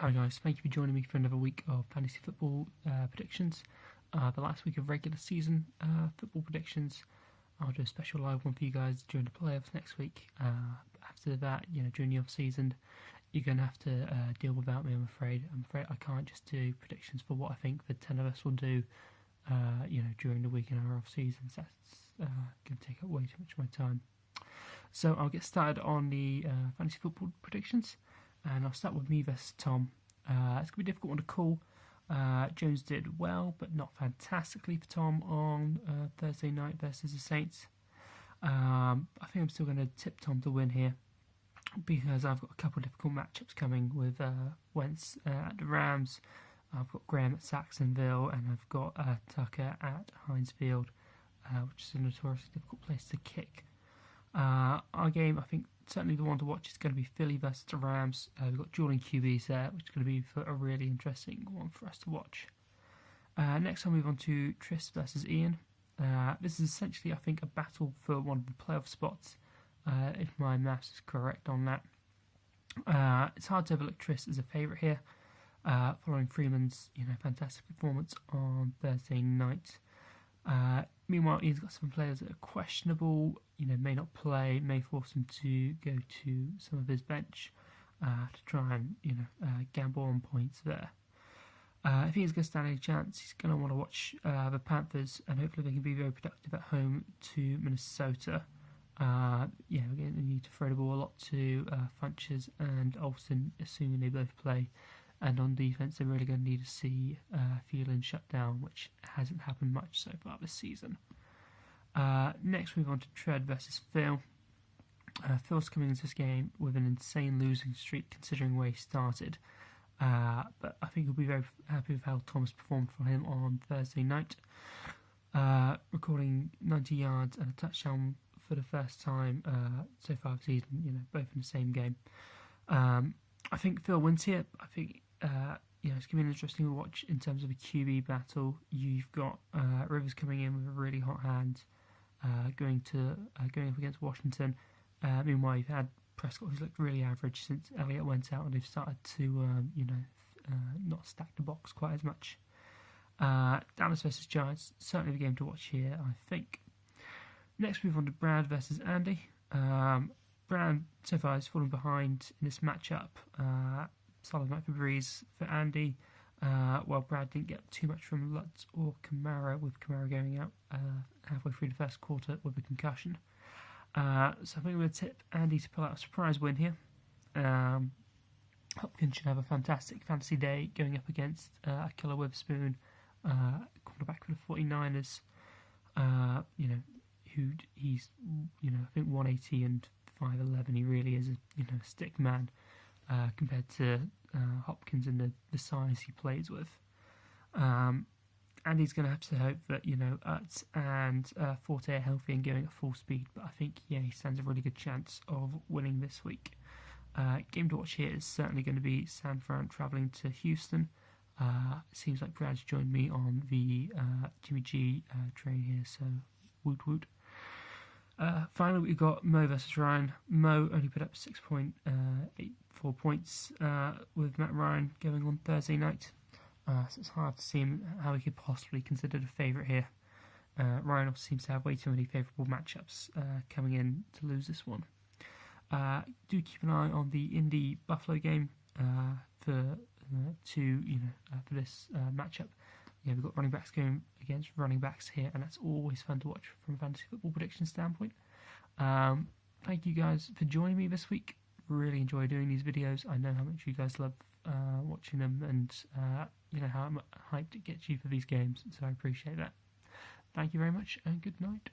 Hi guys, thank you for joining me for another week of fantasy football predictions. The last week of regular season football predictions. I'll do a special live one for you guys during the playoffs next week. After that, during the off season, you're going to have to deal without me. I'm afraid I can't just do predictions for what I think the 10 of us will do. During the week in our off seasons. That's going to take up way too much of my time. So I'll get started on the fantasy football predictions. And I'll start with me versus Tom. It's going to be a difficult one to call. Jones did well, but not fantastically for Tom on Thursday night versus the Saints. I think I'm still going to tip Tom to win here because I've got a couple of difficult matchups coming with Wentz at the Rams. I've got Graham at Saxonville, and I've got Tucker at Heinz Field, which is a notoriously difficult place to kick. Our game, I think, certainly the one to watch is going to be Philly versus the Rams. We've got dueling QBs there, which is going to be a really interesting one for us to watch. Next, I'll move on to Tris versus Ian. This is essentially, I think, a battle for one of the playoff spots, if my maths is correct on that. It's hard to overlook Tris as a favourite here, following Freeman's fantastic performance on Thursday night. Meanwhile, Ian's got some players that are questionable, may not play, may force him to go to some of his bench to try and, gamble on points there. If he's going to stand any chance, he's going to want to watch the Panthers, and hopefully they can be very productive at home to Minnesota. We're going to need to throw the ball a lot to Funches and Olsen, assuming they both play. And on defence, they're really going to need to see Thielen shut down, which hasn't happened much so far this season. Next, we move on to Tread versus Phil. Phil's coming into this game with an insane losing streak, considering where he started. But I think he'll be very happy with how Thomas performed for him on Thursday night, recording 90 yards and a touchdown for the first time so far this season. Both in the same game. I think Phil wins here. I think it's going to be an interesting watch in terms of a QB battle. You've got Rivers coming in with a really hot hand, going up against Washington. Meanwhile, you've had Prescott, who's looked really average since Elliott went out, and they've started to not stack the box quite as much. Dallas versus Giants, certainly the game to watch here, I think. Next, we move on to Brad versus Andy. Brad so far has fallen behind in this matchup. Solid night for Breeze for Andy, while Brad didn't get too much from Lutz or Kamara, with Kamara going out halfway through the first quarter with a concussion. So I think we're going to tip Andy to pull out a surprise win here. Hopkins should have a fantastic fantasy day going up against Akilla Witherspoon, quarterback for the 49ers. Who he's I think 180 and 5'11". He really is a stick man compared to Hopkins and the size he plays with. And he's going to have to hope that Utz and Forte are healthy and going at full speed. But I think he stands a really good chance of winning this week. Game to watch here is certainly going to be San Fran travelling to Houston. It seems like Brad's joined me on the Jimmy G train here, so woot woot. Finally, we've got Mo versus Ryan. Mo only put up 6.84 points with Matt Ryan going on Thursday night. So it's hard to see how he could possibly consider the favourite here. Ryan also seems to have way too many favourable matchups coming in to lose this one. Do keep an eye on the Indy Buffalo game for this matchup. We've got running backs going against running backs here, and that's always fun to watch from a fantasy football prediction standpoint. Thank you guys for joining me this week. Really enjoy doing these videos. I know how much you guys love watching them, and how hyped it gets you for these games, so I appreciate that. Thank you very much, and good night.